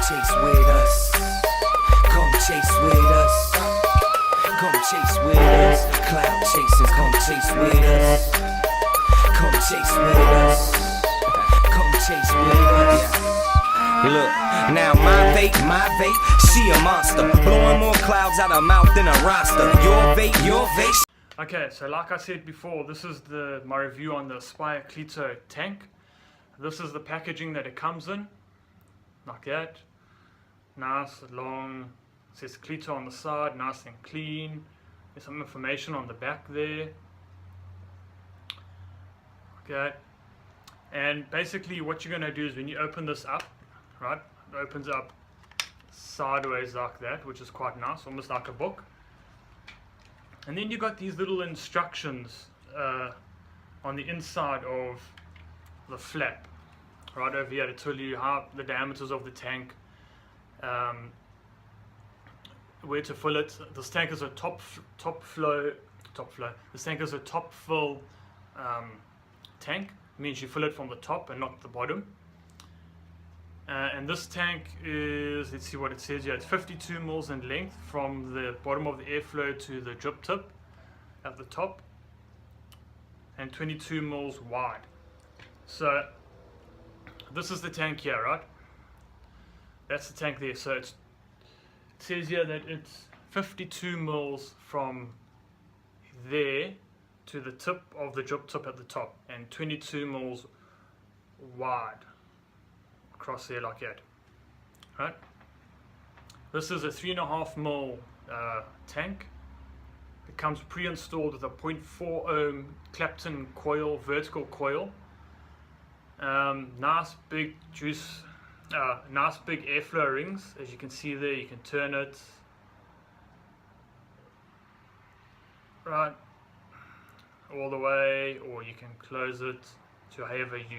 chase with us. Come chase with us. Come chase with us. Cloud chasers, come chase with us. Come chase with us. Come chase with us. Look, now my vape, she a monster. Blowing more clouds out her mouth than a roster. Your vape. Okay, so like I said before, this is my review on the Cleito tank. This is the packaging that it comes in, like that. Nice, long, it says Cleito on the side, nice and clean. There's some information on the back there. Okay, and basically what you're going to do is when you open this up, right, it opens up sideways like that, which is quite nice, almost like a book. And then you got these little instructions on the inside of the flap, right over here, to tell you how the diameters of the tank, where to fill it. This tank is a top flow. This tank is a top fill tank. It means you fill it from the top and not the bottom. And this tank is, let's see what it says here, it's 52 mils in length from the bottom of the airflow to the drip tip at the top, and 22 mils wide. So this is the tank here, right? That's the tank there. So it says here that it's 52 mils from there to the tip of the drip tip at the top, and 22 mils wide across there like that, right? This is a 3.5 mil tank. It comes pre-installed with a 0.4 ohm Clapton coil, vertical coil. Nice big nice big airflow rings. As you can see there, you can turn it right all the way, or you can close it to however you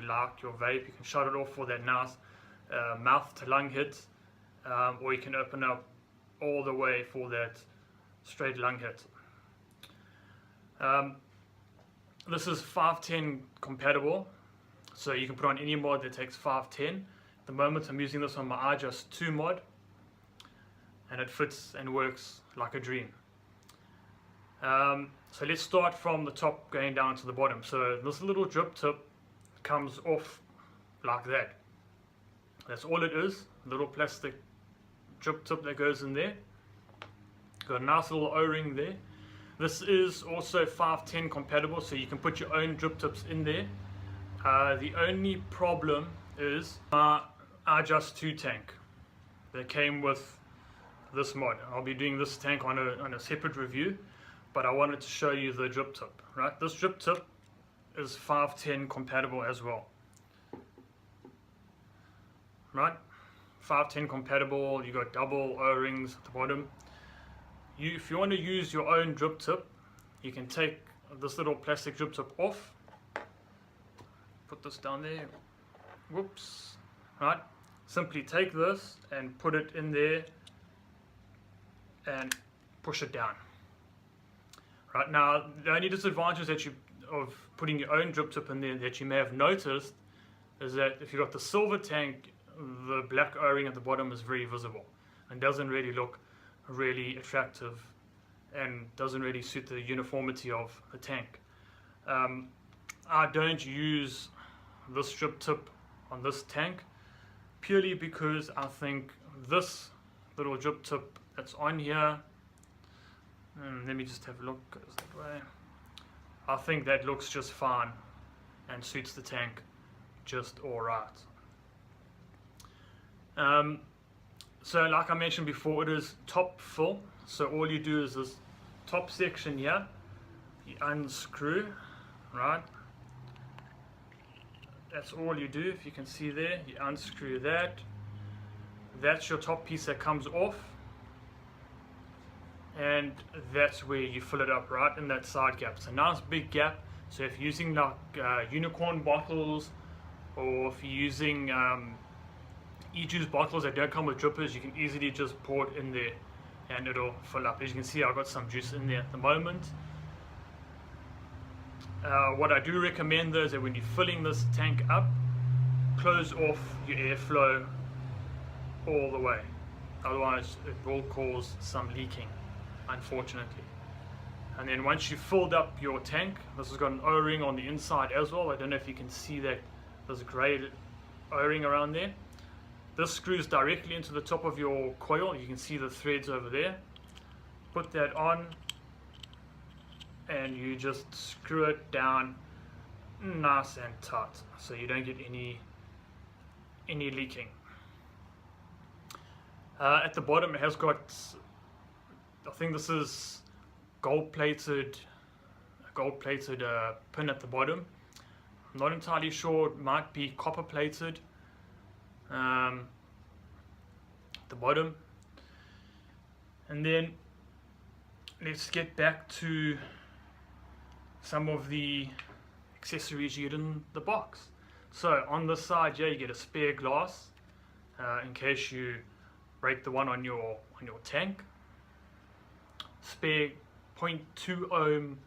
like your vape. You can shut it off for that nice mouth to lung hit, or you can open up all the way for that straight lung hit. This is 510 compatible, so you can put on any mod that takes 510. At the moment I'm using this on my iJust 2 mod, and it fits and works like a dream. So let's start from the top going down to the bottom. So this little drip tip comes off like that. That's all it is, a little plastic drip tip that goes in there. Got a nice little O-ring there. This is also 510 compatible, so you can put your own drip tips in there. The only problem is my iJust 2 tank that came with this mod. I'll be doing this tank on a separate review, but I wanted to show you the drip tip, right? This drip tip is 510 compatible as well, right? 510 compatible. You got double O-rings at the bottom. If you want to use your own drip tip, you can take this little plastic drip tip off, put this down there, whoops, right? Simply take this and put it in there and push it down. Right, now the only disadvantage of putting your own drip tip in there that you may have noticed is that if you've got the silver tank, the black O-ring at the bottom is very visible and doesn't really look really attractive and doesn't really suit the uniformity of the tank. I don't use this drip tip on this tank purely because I think this little drip tip that's on here, let me just have a look, goes that way. I think that looks just fine and suits the tank just alright. So like I mentioned before, it is top fill. So all you do is this top section here, you unscrew, right? That's all you do. If you can see there, you unscrew that. That's your top piece that comes off, and that's where you fill it up, right in that side gap. It's a nice big gap. So if you're using like unicorn bottles, or if you're using e-juice bottles that don't come with drippers, you can easily just pour it in there and it'll fill up. As you can see, I've got some juice in there at the moment. What I do recommend though is that when you're filling this tank up, close off your airflow all the way, otherwise it will cause some leaking, unfortunately. And then once you've filled up your tank, this has got an O-ring on the inside as well. I don't know if you can see that there's a grey O-ring around there. This screws directly into the top of your coil. You can see the threads over there. Put that on and you just screw it down nice and tight so you don't get any leaking. At the bottom it has got, I think this is gold-plated pin at the bottom. I'm not entirely sure, it might be copper-plated at the bottom. And then let's get back to some of the accessories you get in the box. So on this side here you get a spare glass in case you break the one on your tank. Spare 0.2 ohm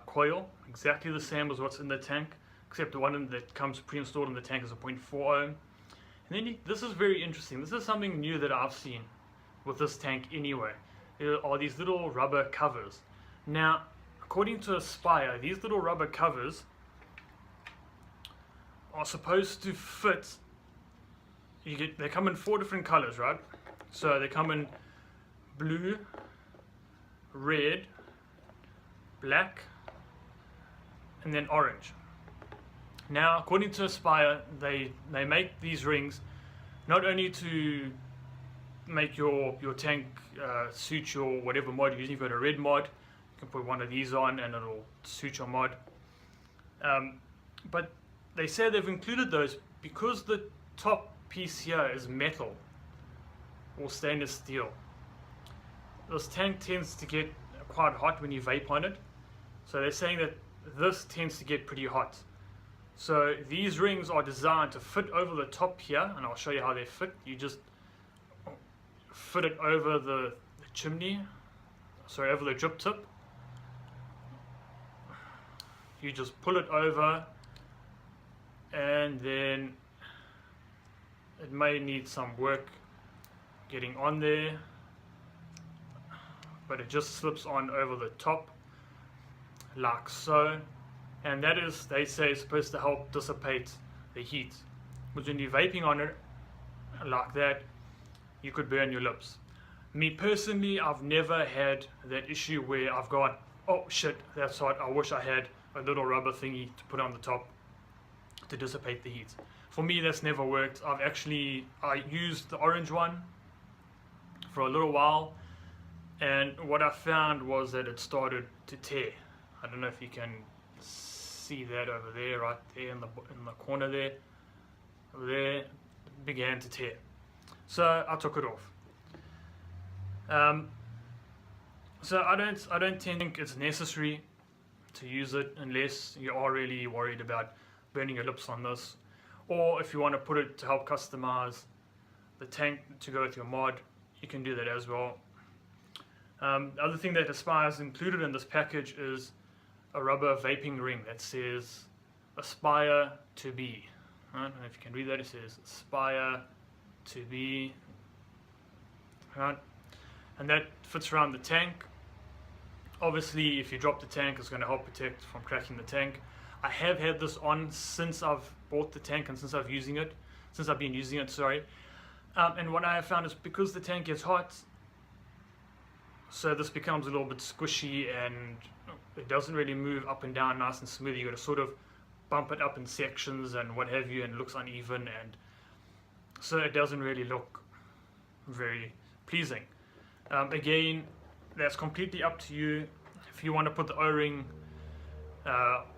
coil, exactly the same as what's in the tank, except the one that comes pre-installed in the tank is a 0.4 ohm. And then this is very interesting. This is something new that I've seen with this tank anyway. There are these little rubber covers. Now, according to Aspire, these little rubber covers are supposed to fit. They come in 4 different colors, right? So they come in blue, red, black, and then orange. Now, according to Aspire, they make these rings not only to make your tank suit your whatever mod you're using. If you've got a red mod, you can put one of these on and it'll suit your mod. But they say they've included those because the top piece here is metal or stainless steel. This tank tends to get quite hot when you vape on it, so they're saying that this tends to get pretty hot. So these rings are designed to fit over the top here, and I'll show you how they fit. You just fit it over the chimney, sorry, over the drip tip. You just pull it over, and then it may need some work getting on there, but it just slips on over the top like so, and that is, they say, supposed to help dissipate the heat, because when you're vaping on it like that, you could burn your lips. Me personally, I've never had that issue where I've gone, oh shit, that's hot, I wish I had a little rubber thingy to put on the top to dissipate the heat. For me, that's never worked. I used the orange one for a little while, and what I found was that it started to tear. I don't know if you can see that over there, right there in the corner there. Over there, it began to tear. So I took it off. So I don't think it's necessary to use it unless you are really worried about burning your lips on this, or if you want to put it to help customize the tank to go with your mod, you can do that as well. The other thing that Aspire's included in this package is a rubber vaping ring that says Aspire to be. I don't know if you can read that. It says Aspire to be. Right? And that fits around the tank. Obviously, if you drop the tank, it's going to help protect from cracking the tank. I have had this on since I've bought the tank and since I've been using it, sorry. And what I have found is because the tank gets hot, so this becomes a little bit squishy and it doesn't really move up and down nice and smooth. You got to sort of bump it up in sections and what have you, and it looks uneven, and so it doesn't really look very pleasing. Again, that's completely up to you. If you want to put the O-ring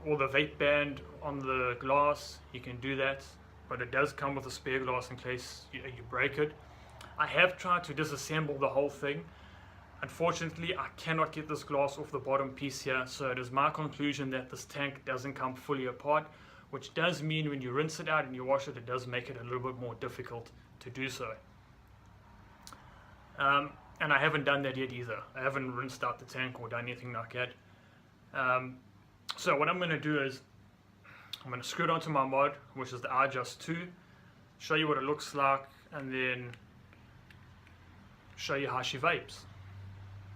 or the vape band on the glass, you can do that, but it does come with a spare glass in case you break it. I have tried to disassemble the whole thing. Unfortunately, I cannot get this glass off the bottom piece here, so it is my conclusion that this tank doesn't come fully apart, which does mean when you rinse it out and you wash it, it does make it a little bit more difficult to do so. And I haven't done that yet either. I haven't rinsed out the tank or done anything like that. So what I'm going to do is I'm going to screw it onto my mod, which is the iJust 2, show you what it looks like, and then show you how she vapes,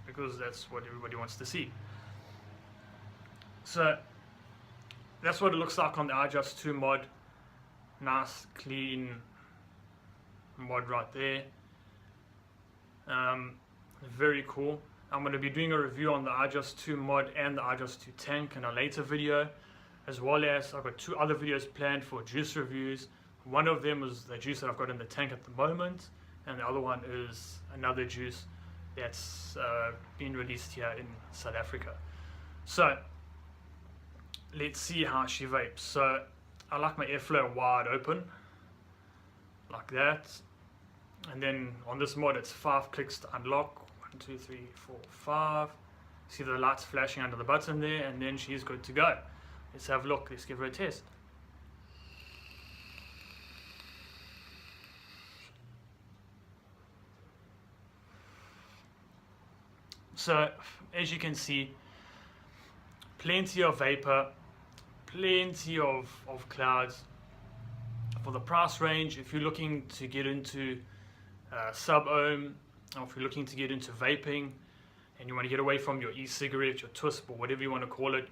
because that's what everybody wants to see. So that's what it looks like on the iJust 2 mod. Nice clean mod right there. Very cool. I'm going to be doing a review on the iJust 2 mod and the iJust 2 tank in a later video, as well as I've got 2 other videos planned for juice reviews. One of them is the juice that I've got in the tank at the moment, and the other one is another juice that's been released here in South Africa. So let's see how she vapes. So I like my airflow wide open like that, and then on this mod it's 5 clicks to unlock. 1, 2, 3, 4, 5. See the lights flashing under the button there, and then she's good to go. Let's have a look. Let's give her a test. So as you can see, plenty of vapor, plenty of clouds. For the price range, if you're looking to get into sub-ohm, or if you're looking to get into vaping and you want to get away from your e-cigarette, your twisp, or whatever you want to call it,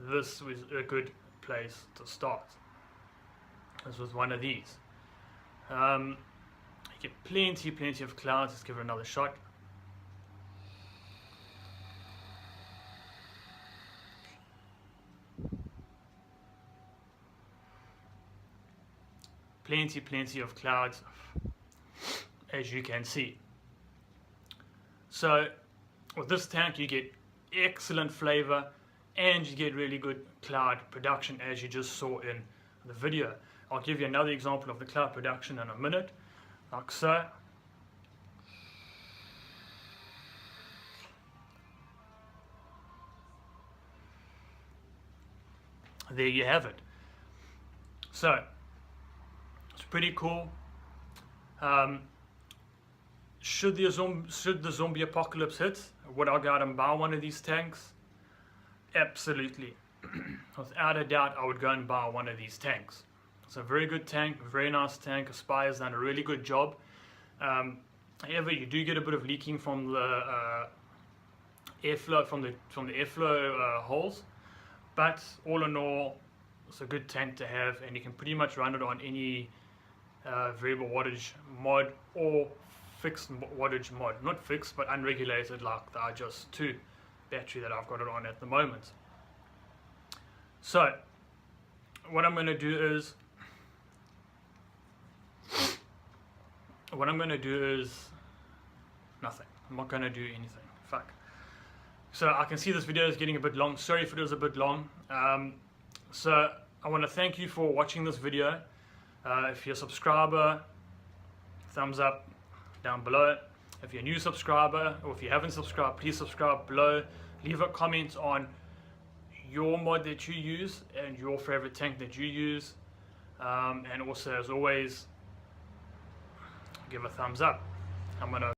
this was a good place to start. This was one of these. You get plenty of clouds. Let's give it another shot. Plenty of clouds, as you can see. So with this tank you get excellent flavor and you get really good cloud production, as you just saw in the video. I'll give you another example of the cloud production in a minute, like so. There you have it. So it's pretty cool. Should the zombie apocalypse hit, would I go out and buy one of these tanks? Absolutely. Without a doubt, I would go and buy one of these tanks. It's a very good tank, very nice tank. Aspire's done a really good job. However, you do get a bit of leaking from the airflow, from the airflow holes. But all in all, it's a good tank to have, and you can pretty much run it on any variable wattage mod or fixed wattage mod. Not fixed, but unregulated, like the iJust 2 battery that I've got it on at the moment. So what I'm going to do is nothing. I'm not going to do anything. Fuck. So I can see this video is getting a bit long. Sorry if it was a bit long. So I want to thank you for watching this video. If you're a subscriber, thumbs up down below. If you're a new subscriber, or if you haven't subscribed, please subscribe below. Leave a comment on your mod that you use and your favorite tank that you use. And also, as always, give a thumbs up. I'm gonna